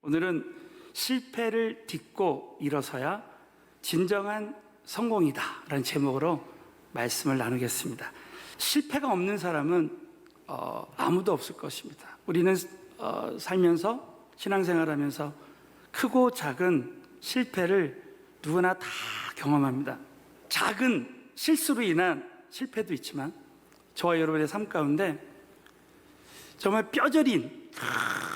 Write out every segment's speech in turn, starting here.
오늘은 실패를 딛고 일어서야 진정한 성공이다 라는 제목으로 말씀을 나누겠습니다. 실패가 없는 사람은 아무도 없을 것입니다. 우리는 살면서 신앙생활하면서 크고 작은 실패를 누구나 다 경험합니다. 작은 실수로 인한 실패도 있지만 저와 여러분의 삶 가운데 정말 뼈저린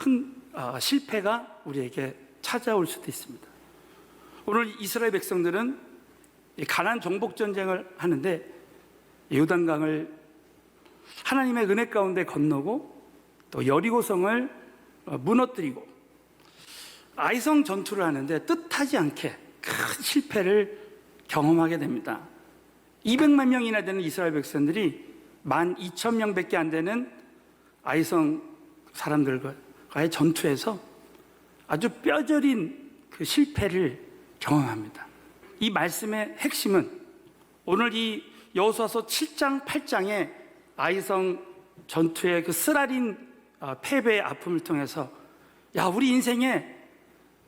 큰 실패가 우리에게 찾아올 수도 있습니다. 오늘 이스라엘 백성들은 가나안 정복 전쟁을 하는데 요단강을 하나님의 은혜 가운데 건너고 또 여리고성을 무너뜨리고 아이성 전투를 하는데 뜻하지 않게 큰 실패를 경험하게 됩니다. 200만 명이나 되는 이스라엘 백성들이 12,000명밖에 안 되는 아이성 사람들과의 전투에서 아주 뼈저린 그 실패를 경험합니다. 이 말씀의 핵심은 오늘 이 여호수아서 7장, 8장의 아이성 전투의 그 쓰라린 패배의 아픔을 통해서 우리 인생에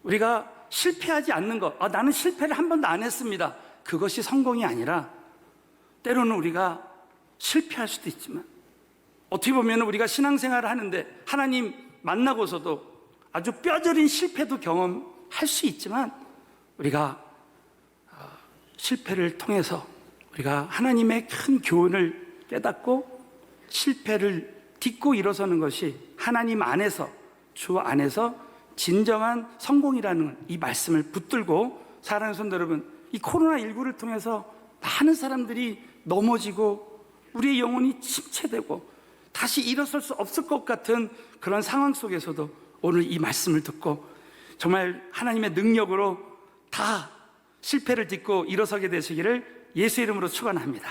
우리가 실패하지 않는 것, 나는 실패를 한 번도 안 했습니다. 그것이 성공이 아니라 때로는 우리가 실패할 수도 있지만 어떻게 보면 우리가 신앙생활을 하는데 하나님 만나고서도 아주 뼈저린 실패도 경험할 수 있지만 우리가 실패를 통해서 우리가 하나님의 큰 교훈을 깨닫고 실패를 딛고 일어서는 것이 하나님 안에서, 주 안에서 진정한 성공이라는 이 말씀을 붙들고 사랑하는 성도 여러분, 이 코로나19를 통해서 많은 사람들이 넘어지고 우리의 영혼이 침체되고 다시 일어설 수 없을 것 같은 그런 상황 속에서도 오늘 이 말씀을 듣고 정말 하나님의 능력으로 다 실패를 딛고 일어서게 되시기를 예수 이름으로 축원합니다.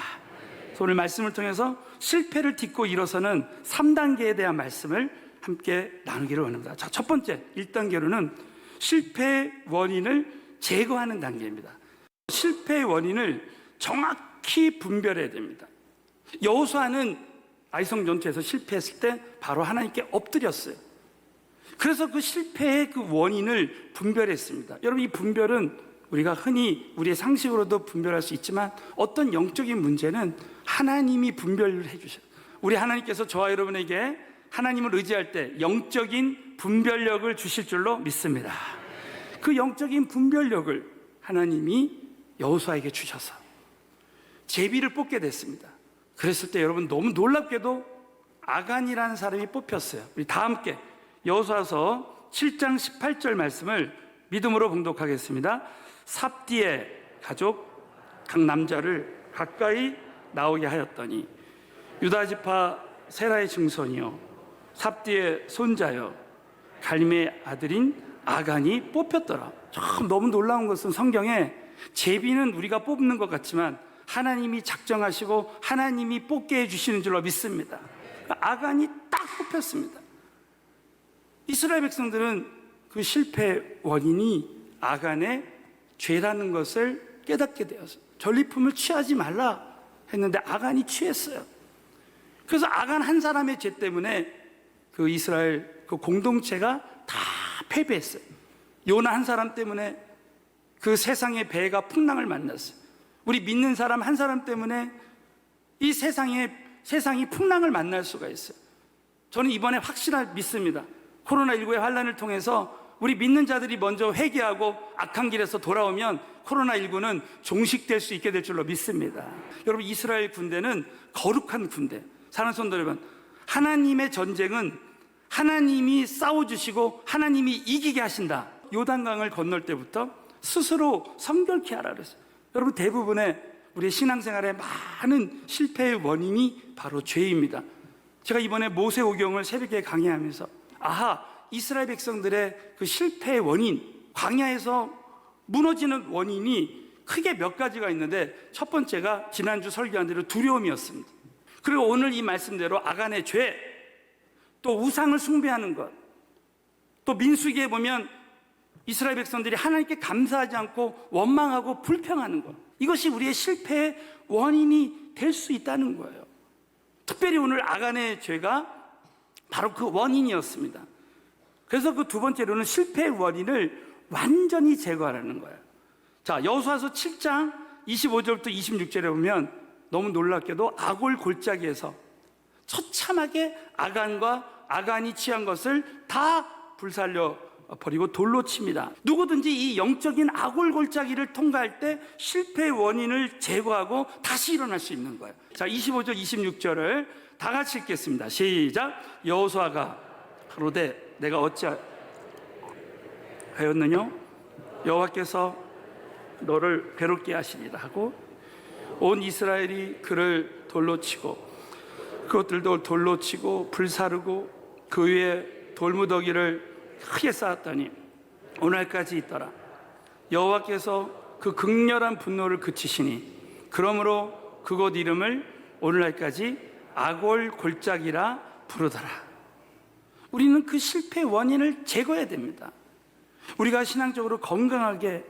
오늘 말씀을 통해서 실패를 딛고 일어서는 3단계에 대한 말씀을 함께 나누기를 원합니다. 자, 첫 번째 1단계로는 실패의 원인을 제거하는 단계입니다. 실패의 원인을 정확히 분별해야 됩니다. 여호수아는 아이성 전투에서 실패했을 때 바로 하나님께 엎드렸어요. 그래서 그 실패의 그 원인을 분별했습니다. 여러분, 이 분별은 우리가 흔히 우리의 상식으로도 분별할 수 있지만 어떤 영적인 문제는 하나님이 분별을 해주셔요. 우리 하나님께서 저와 여러분에게 하나님을 의지할 때 영적인 분별력을 주실 줄로 믿습니다. 그 영적인 분별력을 하나님이 여호수아에게 주셔서 제비를 뽑게 됐습니다. 그랬을 때 여러분 너무 놀랍게도 아간이라는 사람이 뽑혔어요. 우리 다 함께 여호수아서 7장 18절 말씀을 믿음으로 봉독하겠습니다. 삽디의 가족 각 남자를 가까이 나오게 하였더니 유다 지파 세라의 증손이요 삽디의 손자요 갈미의 아들인 아간이 뽑혔더라. 참 너무 놀라운 것은 성경에 제비는 우리가 뽑는 것 같지만 하나님이 작정하시고 하나님이 뽑게 해주시는 줄로 믿습니다. 아간이 딱 뽑혔습니다. 이스라엘 백성들은 그 실패 원인이 아간의 죄라는 것을 깨닫게 되었어요. 전리품을 취하지 말라 했는데 아간이 취했어요. 그래서 아간 한 사람의 죄 때문에 그 이스라엘 그 공동체가 다 패배했어요. 요나 한 사람 때문에 그 세상의 배가 풍랑을 만났어요. 우리 믿는 사람 한 사람 때문에 이 세상이 풍랑을 만날 수가 있어요. 저는 이번에 확실하게 믿습니다. 코로나19의 환란을 통해서 우리 믿는 자들이 먼저 회개하고 악한 길에서 돌아오면 코로나19는 종식될 수 있게 될 줄로 믿습니다. 여러분, 이스라엘 군대는 거룩한 군대. 사랑하는 성도 여러분, 하나님의 전쟁은 하나님이 싸워주시고 하나님이 이기게 하신다. 요단강을 건널 때부터 스스로 성결케 하라 그랬어요. 여러분, 대부분의 우리 신앙생활의 많은 실패의 원인이 바로 죄입니다. 제가 이번에 모세오경을 새벽에 강의하면서 이스라엘 백성들의 그 실패의 원인, 광야에서 무너지는 원인이 크게 몇 가지가 있는데 첫 번째가 지난주 설교한 대로 두려움이었습니다. 그리고 오늘 이 말씀대로 아간의 죄, 또 우상을 숭배하는 것, 또 민수기에 보면 이스라엘 백성들이 하나님께 감사하지 않고 원망하고 불평하는 것, 이것이 우리의 실패의 원인이 될 수 있다는 거예요. 특별히 오늘 아간의 죄가 바로 그 원인이었습니다. 그래서 그 두 번째로는 실패의 원인을 완전히 제거하라는 거예요. 자, 여호수아서 7장 25절부터 26절에 보면 너무 놀랍게도 아골 골짜기에서 처참하게 아간이 취한 것을 다 불살려 버리고 돌로 칩니다. 누구든지 이 영적인 아골 골짜기를 통과할 때 실패의 원인을 제거하고 다시 일어날 수 있는 거예요. 자, 25절 26절을 다 같이 읽겠습니다. 시작. 여호수아가 가로되 내가 어찌하였느냐 여호와께서 너를 괴롭게 하시리라 하고 온 이스라엘이 그를 돌로 치고 그것들도 돌로 치고 불사르고 그 위에 돌무더기를 크게 쌓았더니 오늘까지 있더라. 여호와께서 그 극렬한 분노를 그치시니 그러므로 그곳 이름을 오늘날까지 아골 골짜기라 부르더라. 우리는 그 실패의 원인을 제거해야 됩니다. 우리가 신앙적으로 건강하게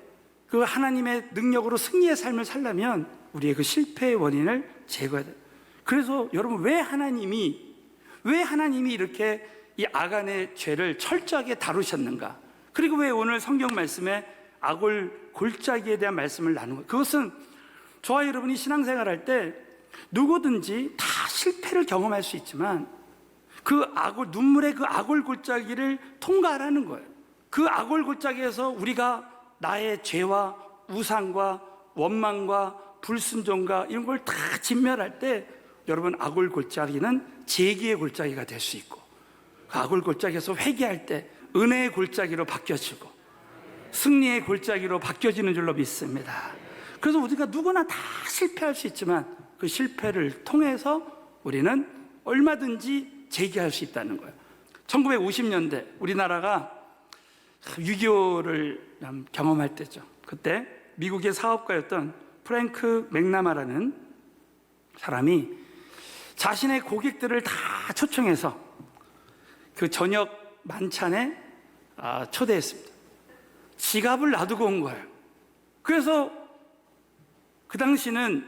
그 하나님의 능력으로 승리의 삶을 살려면 우리의 그 실패의 원인을 제거해야 돼요. 그래서 여러분 왜 하나님이 이렇게 이 아간의 죄를 철저하게 다루셨는가? 그리고 왜 오늘 성경 말씀에 아골 골짜기에 대한 말씀을 나눈 거예요? 그것은 저와 여러분이 신앙생활할 때 누구든지 다 실패를 경험할 수 있지만 눈물의 그 아골 골짜기를 통과하라는 거예요. 그 아골 골짜기에서 우리가 나의 죄와 우상과 원망과 불순종과 이런 걸 다 진멸할 때 여러분 아골 골짜기는 재기의 골짜기가 될 수 있고 그 아골 골짜기에서 회개할 때 은혜의 골짜기로 바뀌어지고 승리의 골짜기로 바뀌어지는 줄로 믿습니다. 그래서 우리가 누구나 다 실패할 수 있지만 그 실패를 통해서 우리는 얼마든지 재기할 수 있다는 거예요. 1950년대 우리나라가 6.25를 경험할 때죠. 그때 미국의 사업가였던 프랭크 맥나마라는 사람이 자신의 고객들을 다 초청해서 그 저녁 만찬에 초대했습니다. 지갑을 놔두고 온 거예요. 그래서 그 당시는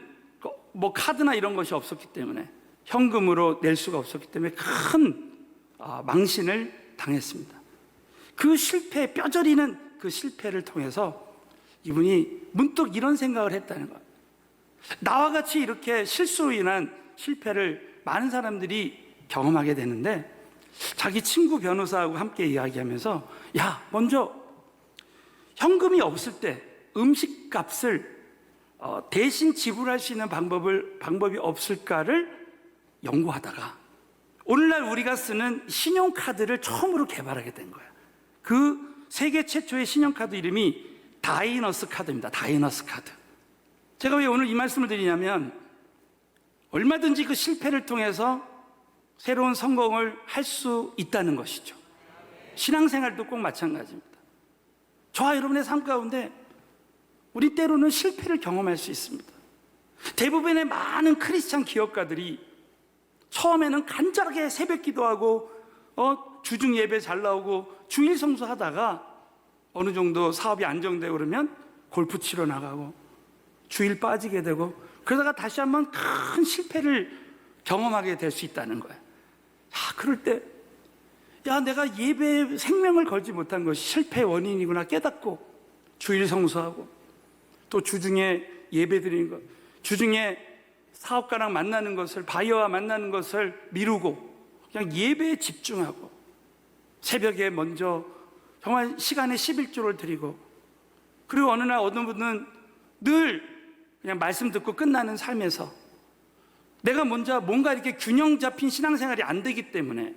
뭐 카드나 이런 것이 없었기 때문에 현금으로 낼 수가 없었기 때문에 큰 망신을 당했습니다. 그 실패, 뼈저리는 그 실패를 통해서 이분이 문득 이런 생각을 했다는 거예요. 나와 같이 이렇게 실수로 인한 실패를 많은 사람들이 경험하게 되는데 자기 친구 변호사하고 함께 이야기하면서 먼저 현금이 없을 때 음식값을 대신 지불할 수 있는 방법이 없을까를 연구하다가 오늘날 우리가 쓰는 신용카드를 처음으로 개발하게 된 거예요. 그 세계 최초의 신용카드 이름이 다이너스 카드입니다. 다이너스 카드. 제가 왜 오늘 이 말씀을 드리냐면 얼마든지 그 실패를 통해서 새로운 성공을 할 수 있다는 것이죠. 신앙생활도 꼭 마찬가지입니다. 저와 여러분의 삶 가운데 우리 때로는 실패를 경험할 수 있습니다. 대부분의 많은 크리스찬 기업가들이 처음에는 간절하게 새벽 기도하고 주중 예배 잘 나오고 주일 성수하다가 어느 정도 사업이 안정되고 그러면 골프 치러 나가고 주일 빠지게 되고 그러다가 다시 한번 큰 실패를 경험하게 될 수 있다는 거예요. 그럴 때 내가 예배에 생명을 걸지 못한 것이 실패의 원인이구나 깨닫고 주일 성수하고 또 주중에 예배 드리는 것, 주중에 사업가랑 만나는 것을, 바이어와 만나는 것을 미루고 그냥 예배에 집중하고 새벽에 먼저 정말 시간에 11조를 드리고 그리고 어느 날 어느 분은 늘 그냥 말씀 듣고 끝나는 삶에서 내가 먼저 뭔가 이렇게 균형 잡힌 신앙생활이 안 되기 때문에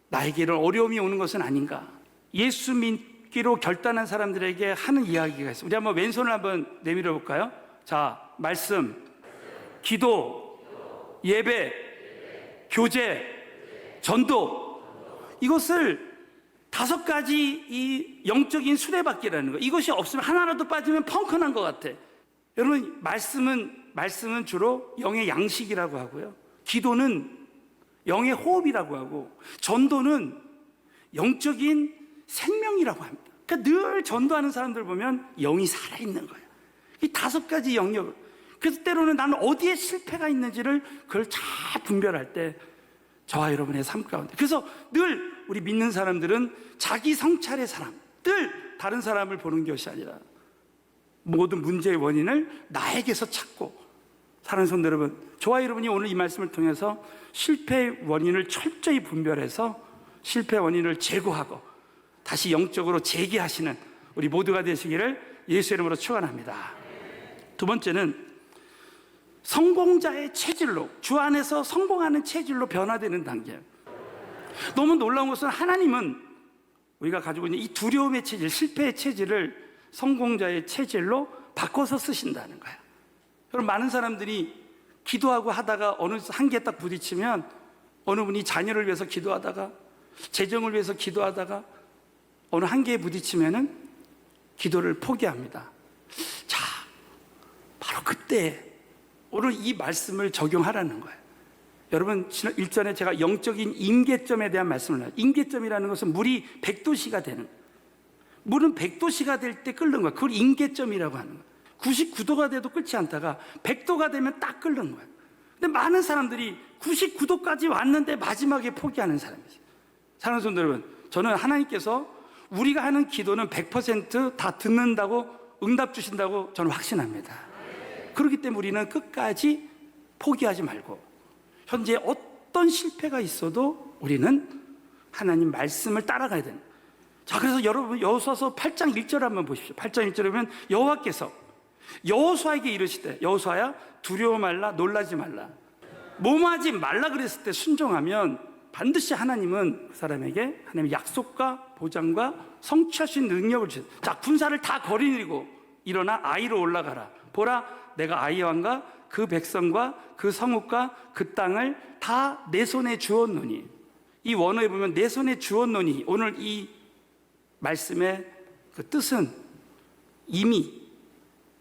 나에게 이런 어려움이 오는 것은 아닌가. 예수 믿기로 결단한 사람들에게 하는 이야기가 있어요. 우리 한번 왼손을 한번 내밀어 볼까요? 자, 말씀, 기도, 예배, 교제, 전도. 이것을 5가지 이 영적인 수레바퀴라는 거. 이것이 없으면 하나라도 빠지면 펑크난 것 같아. 여러분, 말씀은 주로 영의 양식이라고 하고요. 기도는 영의 호흡이라고 하고 전도는 영적인 생명이라고 합니다. 그러니까 늘 전도하는 사람들 보면 영이 살아있는 거예요. 이 5가지 영역을. 그래서 때로는 나는 어디에 실패가 있는지를 그걸 잘 분별할 때 저와 여러분의 삶 가운데 그래서 늘 우리 믿는 사람들은 자기 성찰의 사람, 늘 다른 사람을 보는 것이 아니라 모든 문제의 원인을 나에게서 찾고, 사랑하는 성도 여러분, 저와 여러분이 오늘 이 말씀을 통해서 실패의 원인을 철저히 분별해서 실패 원인을 제거하고 다시 영적으로 재기하시는 우리 모두가 되시기를 예수의 이름으로 축원합니다. 두 번째는 성공자의 체질로, 주 안에서 성공하는 체질로 변화되는 단계. 너무 놀라운 것은 하나님은 우리가 가지고 있는 이 두려움의 체질, 실패의 체질을 성공자의 체질로 바꿔서 쓰신다는 거예요. 여러분, 많은 사람들이 기도하고 하다가 어느 한계에 딱 부딪히면, 어느 분이 자녀를 위해서 기도하다가, 재정을 위해서 기도하다가 어느 한계에 부딪히면은 기도를 포기합니다. 자, 바로 그때 오늘 이 말씀을 적용하라는 거예요. 여러분, 일전에 제가 영적인 임계점에 대한 말씀을 해요. 임계점이라는 것은 물이 100도씨가 되는 거예요. 물은 100도씨가 될 때 끓는 거예요. 그걸 임계점이라고 하는 거예요. 99도가 돼도 끓지 않다가 100도가 되면 딱 끓는 거예요. 근데 많은 사람들이 99도까지 왔는데 마지막에 포기하는 사람이죠. 사랑하는 성도 여러분, 저는 하나님께서 우리가 하는 기도는 100% 듣는다고, 응답 주신다고 저는 확신합니다. 그렇기 때문에 우리는 끝까지 포기하지 말고, 현재 어떤 실패가 있어도 우리는 하나님 말씀을 따라가야 됩니다. 자, 그래서 여러분, 여호수아서 8장 1절 한번 보십시오. 8장 1절에 보면 여호와께서 여호수아에게 이르시되, 여호수아야, 두려워 말라, 놀라지 말라, 뭐뭐하지 말라 그랬을 때 순종하면 반드시 하나님은 그 사람에게 하나님의 약속과 보장과 성취하신 능력을 주세요. 자, 군사를 다 거리고 일어나 아이로 올라가라. 보라, 내가 아이 왕과 그 백성과 그 성읍과 그 땅을 다 내 손에 주었노니. 이 원어에 보면 내 손에 주었노니, 오늘 이 말씀의 그 뜻은 이미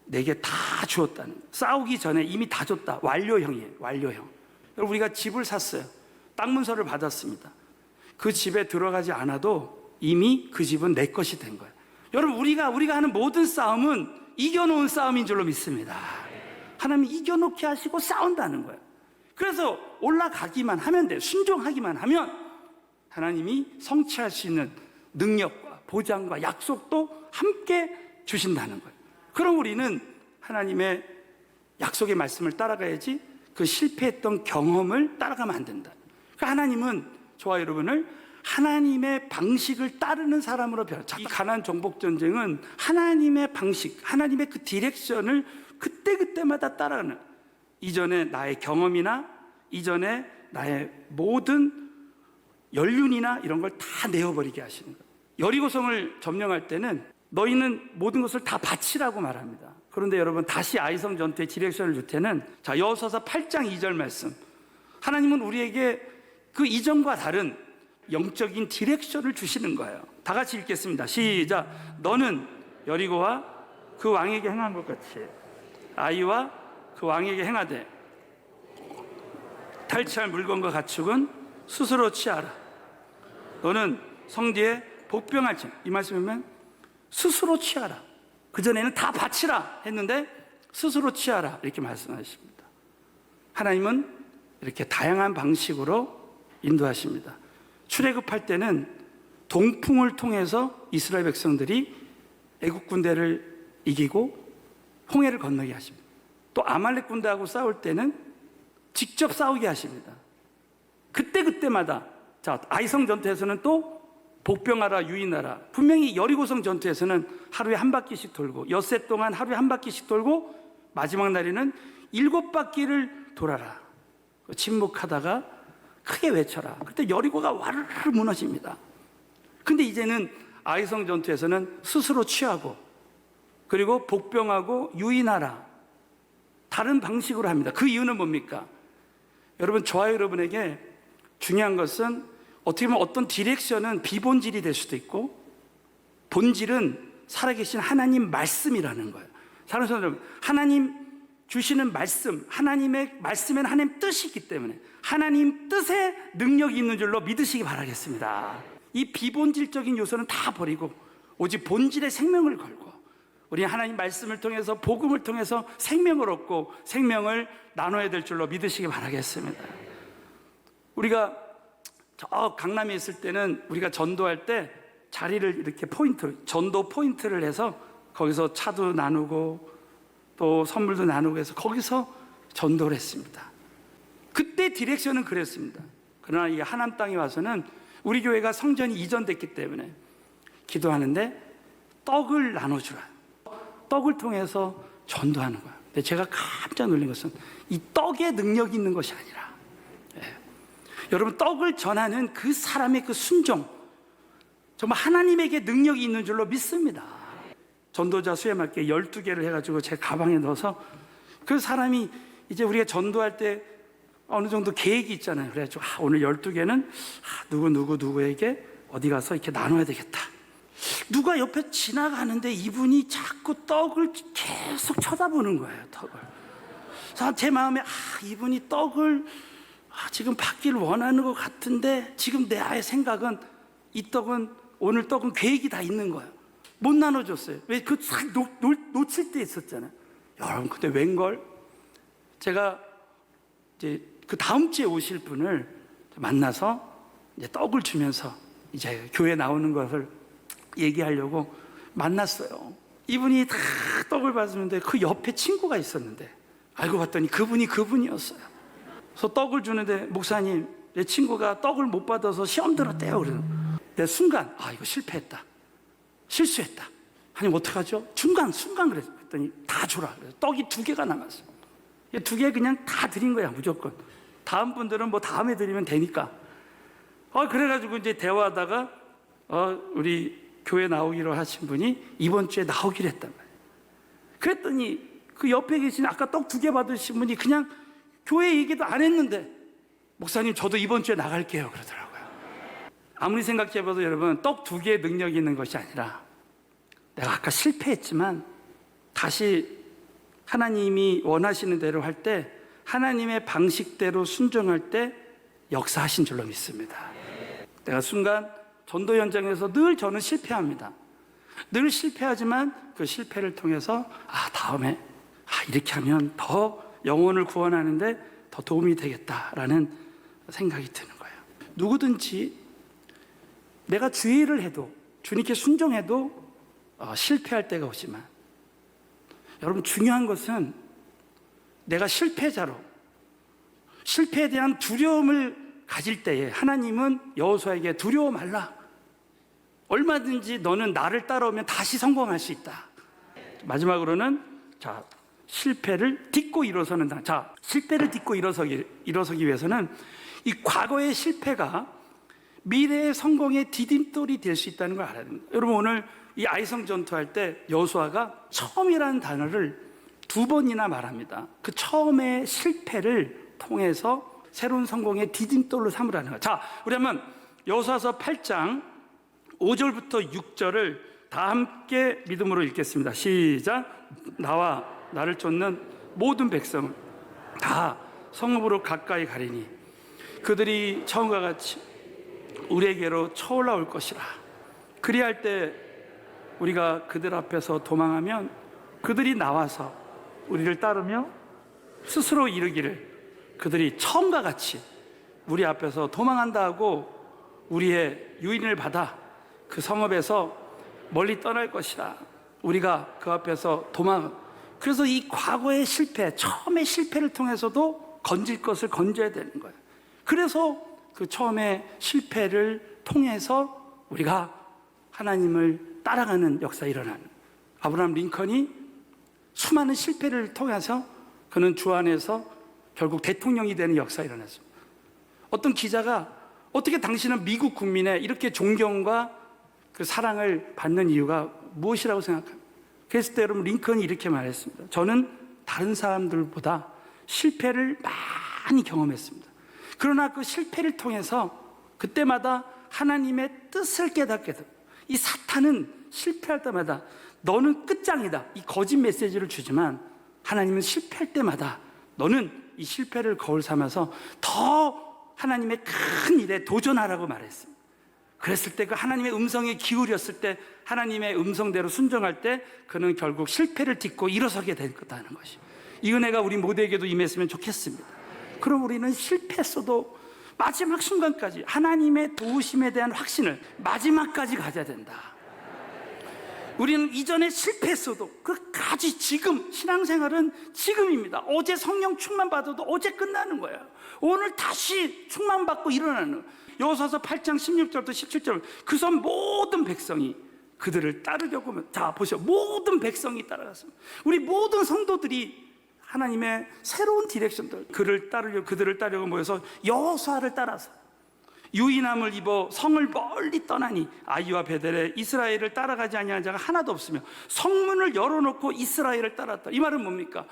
내게 다 주었다는 거예요. 싸우기 전에 이미 다 줬다. 완료형이에요. 완료형. 여러분, 우리가 집을 샀어요. 땅 문서를 받았습니다. 그 집에 들어가지 않아도 이미 그 집은 내 것이 된 거예요. 여러분, 우리가 하는 모든 싸움은 이겨놓은 싸움인 줄로 믿습니다. 하나님이 이겨놓게 하시고 싸운다는 거예요. 그래서 올라가기만 하면 돼요. 순종하기만 하면 하나님이 성취할 수 있는 능력과 보장과 약속도 함께 주신다는 거예요. 그럼 우리는 하나님의 약속의 말씀을 따라가야지 그 실패했던 경험을 따라가면 안 된다. 그러니까 하나님은 저와 여러분을 하나님의 방식을 따르는 사람으로 이 가나안 정복 전쟁은 하나님의 방식, 하나님의 그 디렉션을 그때그때마다 따라가는, 이전에 나의 경험이나 이전에 나의 모든 연륜이나 이런 걸 다 내어버리게 하시는 거예요. 여리고성을 점령할 때는 너희는 모든 것을 다 바치라고 말합니다. 그런데 여러분, 다시 아이성 전투의 디렉션을 줄 때는, 자, 여호수아서 8장 2절 말씀, 하나님은 우리에게 그 이전과 다른 영적인 디렉션을 주시는 거예요. 다 같이 읽겠습니다. 시작. 너는 여리고와 그 왕에게 행한 것 같이 아이와 그 왕에게 행하되, 탈취할 물건과 가축은 스스로 취하라. 너는 성뒤에 복병할지, 이 말씀이면 스스로 취하라. 그전에는 다 바치라 했는데 스스로 취하라, 이렇게 말씀하십니다. 하나님은 이렇게 다양한 방식으로 인도하십니다. 출애굽할 때는 동풍을 통해서 이스라엘 백성들이 애국 군대를 이기고 홍해를 건너게 하십니다. 또 아말렉 군대하고 싸울 때는 직접 싸우게 하십니다. 그때마다, 자, 아이성 전투에서는 또 복병하라, 유인하라. 분명히 여리고성 전투에서는 하루에 한 바퀴씩 돌고, 엿새 동안 하루에 한 바퀴씩 돌고, 마지막 날에는 7바퀴를 돌아라. 침묵하다가 크게 외쳐라. 그때 여리고가 와르르 무너집니다. 근데 이제는 아이성 전투에서는 스스로 취하고, 그리고 복병하고 유인하라. 다른 방식으로 합니다. 그 이유는 뭡니까? 여러분, 저와 여러분에게 중요한 것은, 어떻게 보면 어떤 디렉션은 비본질이 될 수도 있고, 본질은 살아계신 하나님 말씀이라는 거예요. 사랑하는 여러분, 하나님 주시는 말씀, 하나님의 말씀에는 하나님 뜻이 있기 때문에 하나님 뜻에 능력이 있는 줄로 믿으시기 바라겠습니다. 이 비본질적인 요소는 다 버리고 오직 본질의 생명을 걸고, 우리 하나님 말씀을 통해서, 복음을 통해서 생명을 얻고 생명을 나눠야 될 줄로 믿으시기 바라겠습니다. 우리가 저 강남에 있을 때는 우리가 전도할 때 자리를 이렇게 전도 포인트를 해서 거기서 차도 나누고 또 선물도 나누고 해서 거기서 전도를 했습니다. 그때 디렉션은 그랬습니다. 그러나 이 하남 땅에 와서는 우리 교회가 성전이 이전됐기 때문에 기도하는데 떡을 나눠주라. 떡을 통해서 전도하는 거야. 근데 제가 깜짝 놀란 것은 이 떡에 능력이 있는 것이 아니라, 여러분, 떡을 전하는 그 사람의 그 순종, 정말 하나님에게 능력이 있는 줄로 믿습니다. 전도자 수혜맞게 12개를 해가지고 제 가방에 넣어서 그 사람이 이제 우리가 전도할 때 어느 정도 계획이 있잖아요. 그래가지고 오늘 12개는 누구에게 어디 가서 이렇게 나눠야 되겠다. 누가 옆에 지나가는데 이분이 자꾸 떡을 계속 쳐다보는 거예요. 떡을. 그래서 제 마음에 이분이 떡을 지금 받기를 원하는 것 같은데 지금 내 아의 생각은 오늘 떡은 계획이 다 있는 거예요. 못 나눠줬어요. 왜? 놓칠 때 있었잖아요. 여러분, 근데 웬걸? 제가 이제 그 다음 주에 오실 분을 만나서 이제 떡을 주면서 이제 교회 나오는 것을 얘기하려고 만났어요. 이분이 다 떡을 받으는데 그 옆에 친구가 있었는데 알고 봤더니 그분이었어요. 그래서 떡을 주는데, 목사님, 내 친구가 떡을 못 받아서 시험 들었대요. 그래서 내 순간 이거 실수했다. 아니 어떡하죠? 순간 그랬더니 다 주라. 그래서 떡이 2개가 남았어요. 2개 그냥 다 드린 거야, 무조건. 다음 분들은 뭐 다음에 드리면 되니까. 그래가지고 이제 대화하다가 우리 교회 나오기로 하신 분이 이번 주에 나오기로 했단 말이에요. 그랬더니 그 옆에 계신 아까 떡 2개 받으신 분이 그냥 교회 얘기도 안 했는데, 목사님, 저도 이번 주에 나갈게요, 그러더라고요. 아무리 생각해봐도 여러분, 떡 2개의 능력이 있는 것이 아니라, 내가 아까 실패했지만 다시 하나님이 원하시는 대로 할 때, 하나님의 방식대로 순종할 때 역사하신 줄로 믿습니다. 내가 순간 전도 현장에서 늘 저는 실패합니다. 늘 실패하지만 그 실패를 통해서 다음에 이렇게 하면 더 영혼을 구원하는데 더 도움이 되겠다라는 생각이 드는 거예요. 누구든지 내가 주의를 해도, 주님께 순종해도 실패할 때가 오지만, 여러분, 중요한 것은 내가 실패자로 실패에 대한 두려움을 가질 때에 하나님은 여호수아에게 두려워 말라. 얼마든지 너는 나를 따라오면 다시 성공할 수 있다. 마지막으로는 실패를 딛고 일어서는 실패를 딛고 일어서기 위해서는 이 과거의 실패가 미래의 성공의 디딤돌이 될 수 있다는 걸 알아야 됩니다. 여러분, 오늘 이 아이성 전투할 때 여호수아가 처음이라는 단어를 2번이나 말합니다. 그 처음의 실패를 통해서 새로운 성공의 디딤돌로 삼으라는 거예요. 우리 한번 여호수아서 8장 5절부터 6절을 다 함께 믿음으로 읽겠습니다. 시작. 나와 나를 쫓는 모든 백성을 다 성읍으로 가까이 가리니 그들이 처음과 같이 우리에게로 쳐올라올 것이라. 그리할 때 우리가 그들 앞에서 도망하면 그들이 나와서 우리를 따르며 스스로 이르기를 그들이 처음과 같이 우리 앞에서 도망한다 하고 우리의 유인을 받아 그 성읍에서 멀리 떠날 것이라. 우리가 그 앞에서 그래서 이 과거의 실패, 처음의 실패를 통해서도 건질 것을 건져야 되는 거예요. 그래서 그 처음의 실패를 통해서 우리가 하나님을 따라가는 역사가 일어나는, 아브라함 링컨이 수많은 실패를 통해서 그는 주 안에서 결국 대통령이 되는 역사가 일어났습니다. 어떤 기자가 어떻게 당신은 미국 국민의 이렇게 존경과 그 사랑을 받는 이유가 무엇이라고 생각합니까? 그랬을 때 여러분, 링컨이 이렇게 말했습니다. 저는 다른 사람들보다 실패를 많이 경험했습니다. 그러나 그 실패를 통해서 그때마다 하나님의 뜻을 깨닫게 됩니다. 이 사탄은 실패할 때마다 너는 끝장이다, 이 거짓 메시지를 주지만 하나님은 실패할 때마다 너는 이 실패를 거울 삼아서 더 하나님의 큰 일에 도전하라고 말했습니다. 그랬을 때 그 하나님의 음성에 기울였을 때, 하나님의 음성대로 순종할 때 그는 결국 실패를 딛고 일어서게 될 거다는 것이, 이 은혜가 우리 모두에게도 임했으면 좋겠습니다. 그럼 우리는 실패했어도 마지막 순간까지 하나님의 도우심에 대한 확신을 마지막까지 가져야 된다. 우리는 이전에 실패했어도 끝까지 지금, 신앙생활은 지금입니다. 어제 성령 충만 받아도 어제 끝나는 거예요. 오늘 다시 충만 받고 일어나는. 여호수아서 8장 16절부터 17절, 그 선 모든 백성이 그들을 따르려고 하면, 자 보시오, 모든 백성이 따라갔습니다. 우리 모든 성도들이 하나님의 새로운 디렉션들, 그들을 따르려고 모여서 여호수아를 따라서 유인함을 입어 성을 멀리 떠나니 아이와 베델에 이스라엘을 따라가지 아니한 자가 하나도 없으며 성문을 열어놓고 이스라엘을 따랐다. 이 말은 뭡니까?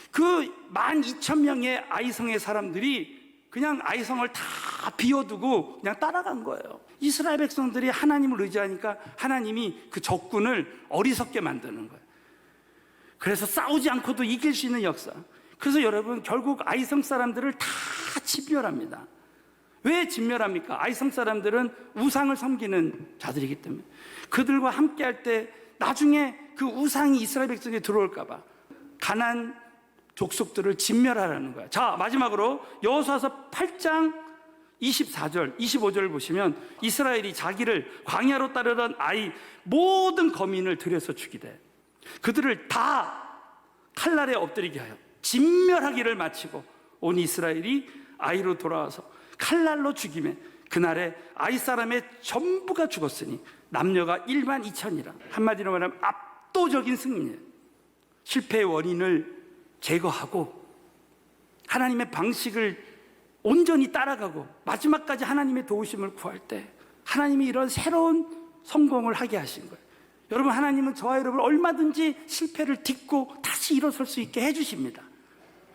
그 12,000명의 아이성의 사람들이 그냥 아이성을 다 비워두고 그냥 따라간 거예요. 이스라엘 백성들이 하나님을 의지하니까 하나님이 그 적군을 어리석게 만드는 거예요. 그래서 싸우지 않고도 이길 수 있는 역사. 그래서 여러분, 결국 아이성 사람들을 다 진멸합니다. 왜 진멸합니까? 아이성 사람들은 우상을 섬기는 자들이기 때문에. 그들과 함께 할 때 나중에 그 우상이 이스라엘 백성에 들어올까 봐 가나안 족속들을 진멸하라는 거야. 자, 마지막으로 여호수아서 8장 24절, 25절을 보시면 이스라엘이 자기를 광야로 따르던 아이 모든 거민을 들여서 죽이되 그들을 다 칼날에 엎드리게 하여 진멸하기를 마치고 온 이스라엘이 아이로 돌아와서 칼날로 죽이매 그날에 아이 사람의 전부가 죽었으니 남녀가 12,000이라. 한마디로 말하면 압도적인 승리예요. 실패의 원인을 제거하고 하나님의 방식을 온전히 따라가고 마지막까지 하나님의 도우심을 구할 때 하나님이 이런 새로운 성공을 하게 하신 거예요. 여러분, 하나님은 저와 여러분을 얼마든지 실패를 딛고 다시 일어설 수 있게 해주십니다.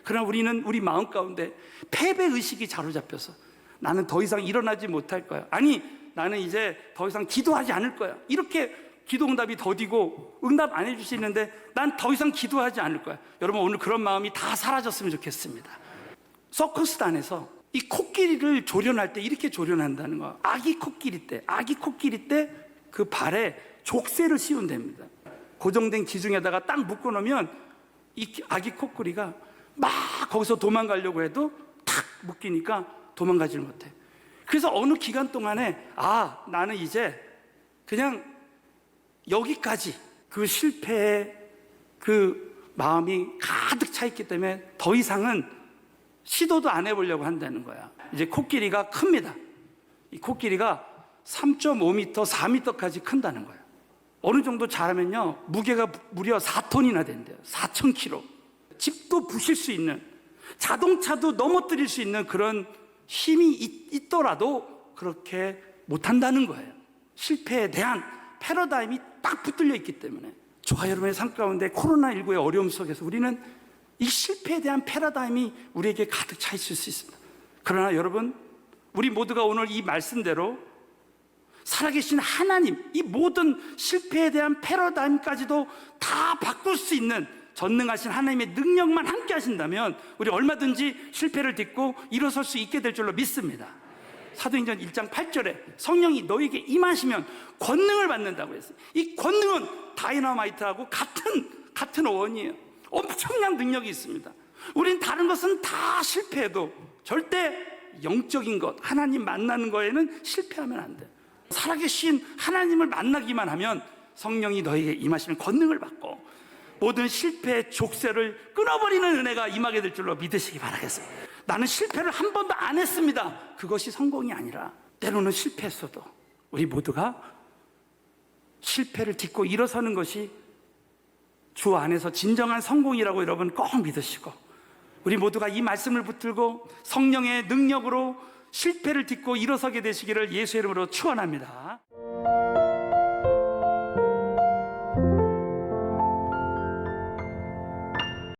그러나 우리는 우리 마음 가운데 패배의식이 자로잡혀서 나는 더 이상 일어나지 못할 거야, 아니 나는 이제 더 이상 기도하지 않을 거야, 이렇게 기도응답이 더디고 응답 안 해주시는데 난 더 이상 기도하지 않을 거야. 여러분, 오늘 그런 마음이 다 사라졌으면 좋겠습니다. 서커스단에서 이 코끼리를 조련할 때 이렇게 조련한다는 거야. 아기 코끼리 때 그 발에 족쇄를 씌운답니다. 고정된 기둥에다가 딱 묶어놓으면 이 아기 코끼리가 막 거기서 도망가려고 해도 탁 묶이니까 도망가질 못해. 그래서 어느 기간 동안에 나는 이제 그냥 여기까지, 그 실패에 그 마음이 가득 차 있기 때문에 더 이상은 시도도 안 해보려고 한다는 거야. 이제 코끼리가 큽니다. 이 코끼리가 3.5m, 4m까지 큰다는 거야. 어느 정도 자라면요, 무게가 무려 4톤이나 된대요. 4,000kg. 집도 부실 수 있는, 자동차도 넘어뜨릴 수 있는 그런 힘이 있더라도 그렇게 못한다는 거예요. 실패에 대한 패러다임이 딱 붙들려 있기 때문에. 저와 여러분의 삶 가운데 코로나19의 어려움 속에서 우리는 이 실패에 대한 패러다임이 우리에게 가득 차 있을 수 있습니다. 그러나 여러분, 우리 모두가 오늘 이 말씀대로 살아계신 하나님, 이 모든 실패에 대한 패러다임까지도 다 바꿀 수 있는 전능하신 하나님의 능력만 함께 하신다면 우리 얼마든지 실패를 딛고 일어설 수 있게 될 줄로 믿습니다. 사도행전 1장 8절에 성령이 너에게 임하시면 권능을 받는다고 했어요. 이 권능은 다이너마이트하고 같은 어원이에요. 엄청난 능력이 있습니다. 우린 다른 것은 다 실패해도 절대 영적인 것, 하나님 만나는 거에는 실패하면 안 돼요. 살아계신 하나님을 만나기만 하면 성령이 너에게 임하시면 권능을 받고 모든 실패의 족쇄를 끊어버리는 은혜가 임하게 될 줄로 믿으시기 바라겠습니다. 나는 실패를 한 번도 안 했습니다. 그것이 성공이 아니라 때로는 실패했어도 우리 모두가 실패를 딛고 일어서는 것이 주 안에서 진정한 성공이라고 여러분 꼭 믿으시고, 우리 모두가 이 말씀을 붙들고 성령의 능력으로 실패를 딛고 일어서게 되시기를 예수의 이름으로 축원합니다.